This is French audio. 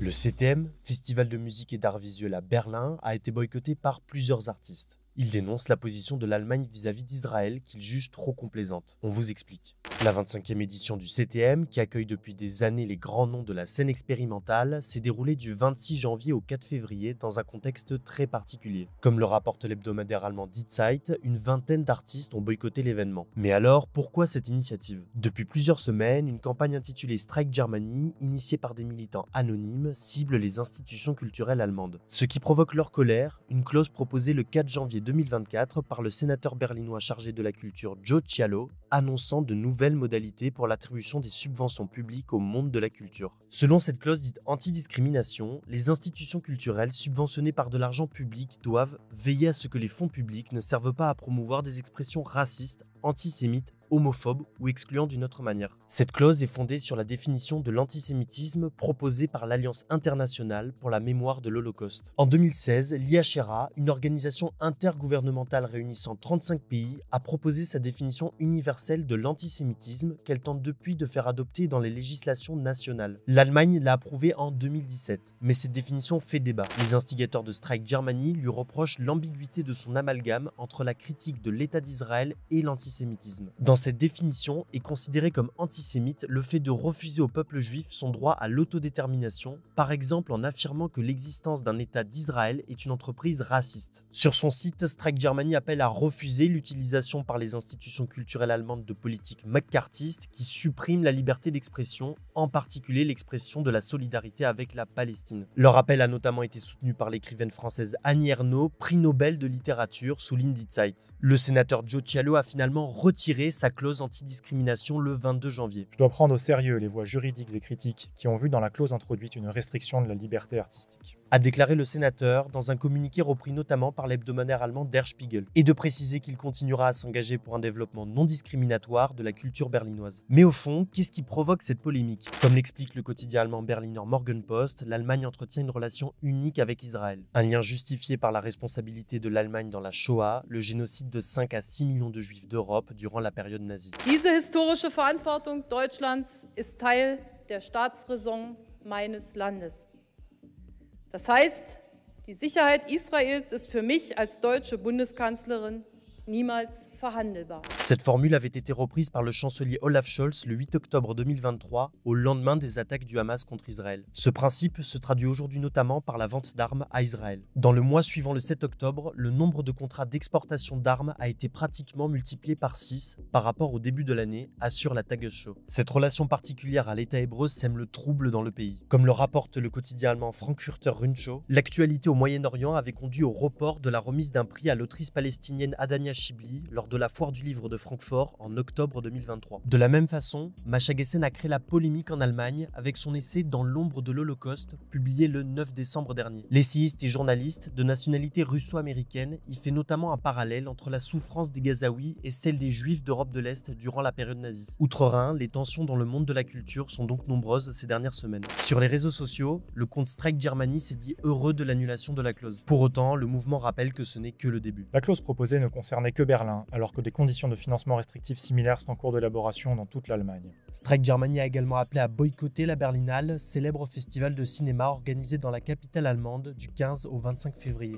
Le CTM, Festival de musique et d'art visuel à Berlin, a été boycotté par plusieurs artistes. Ils dénoncent la position de l'Allemagne vis-à-vis d'Israël qu'ils jugent trop complaisante. On vous explique. La 25e édition du CTM, qui accueille depuis des années les grands noms de la scène expérimentale, s'est déroulée du 26 janvier au 4 février dans un contexte très particulier. Comme le rapporte l'hebdomadaire allemand Die Zeit, une vingtaine d'artistes ont boycotté l'événement. Mais alors, pourquoi cette initiative? Depuis plusieurs semaines, une campagne intitulée Strike Germany, initiée par des militants anonymes, cible les institutions culturelles allemandes. Ce qui provoque leur colère, une clause proposée le 4 janvier 2024 par le sénateur berlinois chargé de la culture Joe Cialo, annonçant de nouvelles modalités pour l'attribution des subventions publiques au monde de la culture. Selon cette clause dite anti-discrimination, les institutions culturelles subventionnées par de l'argent public doivent veiller à ce que les fonds publics ne servent pas à promouvoir des expressions racistes, antisémites, homophobes ou excluant d'une autre manière. Cette clause est fondée sur la définition de l'antisémitisme proposée par l'Alliance internationale pour la mémoire de l'Holocauste. En 2016, l'IHRA, une organisation intergouvernementale réunissant 35 pays, a proposé sa définition universelle de l'antisémitisme qu'elle tente depuis de faire adopter dans les législations nationales. L'Allemagne l'a approuvée en 2017, mais cette définition fait débat. Les instigateurs de Strike Germany lui reprochent l'ambiguïté de son amalgame entre la critique de l'État d'Israël et l'antisémitisme. Dans cette définition est considéré comme antisémite le fait de refuser au peuple juif son droit à l'autodétermination, par exemple en affirmant que l'existence d'un État d'Israël est une entreprise raciste. Sur son site, Strike Germany appelle à refuser l'utilisation par les institutions culturelles allemandes de politiques McCarthyistes qui suppriment la liberté d'expression, en particulier l'expression de la solidarité avec la Palestine. Leur appel a notamment été soutenu par l'écrivaine française Annie Ernaux, prix Nobel de littérature sous Die Zeit. Le sénateur Joe Cialo a finalement retiré sa clause antidiscrimination le 22 janvier. Je dois prendre au sérieux les voix juridiques et critiques qui ont vu dans la clause introduite une restriction de la liberté artistique, A déclaré le sénateur dans un communiqué repris notamment par l'hebdomadaire allemand Der Spiegel, et de préciser qu'il continuera à s'engager pour un développement non discriminatoire de la culture berlinoise. Mais au fond, qu'est-ce qui provoque cette polémique? Comme l'explique le quotidien allemand Berliner Morgenpost, l'Allemagne entretient une relation unique avec Israël. Un lien justifié par la responsabilité de l'Allemagne dans la Shoah, le génocide de 5 à 6 millions de juifs d'Europe durant la période nazie. Diese historische Verantwortung Deutschlands ist Teil der Staatsräson meines Landes. Das heißt, die Sicherheit Israels ist für mich als deutsche Bundeskanzlerin niemals verhandelbar. Cette formule avait été reprise par le chancelier Olaf Scholz le 8 octobre 2023, au lendemain des attaques du Hamas contre Israël. Ce principe se traduit aujourd'hui notamment par la vente d'armes à Israël. Dans le mois suivant le 7 octobre, le nombre de contrats d'exportation d'armes a été pratiquement multiplié par 6 par rapport au début de l'année, assure la Tagesschau. Cette relation particulière à l'État hébreu sème le trouble dans le pays. Comme le rapporte le quotidien allemand Frankfurter Rundschau, l'actualité au Moyen-Orient avait conduit au report de la remise d'un prix à l'autrice palestinienne Adania Chibli lors de la foire du livre de Francfort en octobre 2023. De la même façon, Masha Gessen a créé la polémique en Allemagne avec son essai Dans l'ombre de l'Holocauste, publié le 9 décembre dernier. L'essayiste et journaliste de nationalité russo-américaine y fait notamment un parallèle entre la souffrance des Gazaouis et celle des Juifs d'Europe de l'Est durant la période nazie. Outre-Rhin, les tensions dans le monde de la culture sont donc nombreuses ces dernières semaines. Sur les réseaux sociaux, le compte Strike Germany s'est dit heureux de l'annulation de la clause. Pour autant, le mouvement rappelle que ce n'est que le début. La clause proposée ne concernait que Berlin, alors que des conditions de financement restrictives similaires sont en cours d'élaboration dans toute l'Allemagne. Strike Germany a également appelé à boycotter la Berlinale, célèbre festival de cinéma organisé dans la capitale allemande du 15 au 25 février.